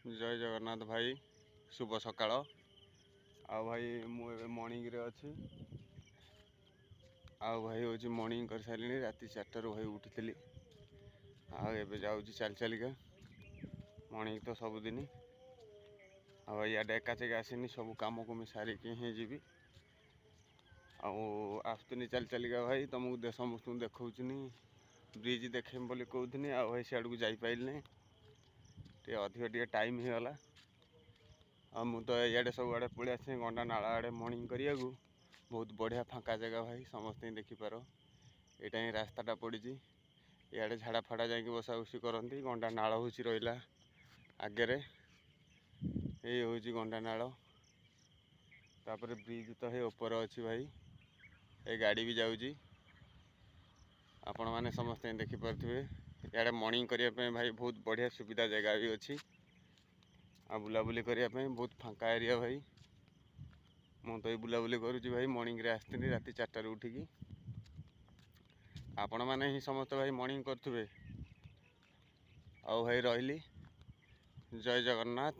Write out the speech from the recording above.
जय जगन्नाथ भाई, शुभ सकाळ। आ भाई मु मॉर्निंग रे अच्छी भाई हूँ मॉर्निंग कर सारे राति 4टार भाई उठी आबे जाऊँ चल चलिका मॉर्निंग तो सबुदिन भाई इे एकाचेक आसनी सब कम को मुझे सारिकी ही जी आसुनी चल चलिका भाई तुमको समस्त देखा ब्रिज देखे बोली कहनी भाई सियाड़ को जापारे अधिक टे टाइम हो गला मु तो इे सब आड़े पलि आसे गंडा नाला आड़े मॉर्निंग करिया बहुत बढ़िया फाँका जगह भाई समस्त देखिपार यहाँ ही रास्ताटा पड़ी इे झाड़ा फाड़ा जा बसा बसी करती गंडा नाल हूँ रहा आगे ये हूँ गंडा नाल तापर ब्रिज तो है ऊपर अच्छी भाई ये गाड़ी भी जाऊँगी आपण मैंने समस्त देखिपे इे मॉर्निंग करने भाई बहुत बढ़िया सुविधा जगह भी अच्छी आ बुलाबुली करने बहुत फाँका एरिया भाई मु तो ये बुलाबुली करुँच भाई मॉर्निंग रे आसती राति 4टार उठिकी आपण मैंने ही समस्त भाई मॉर्निंग करुवे आ भाई रही जय जगन्नाथ।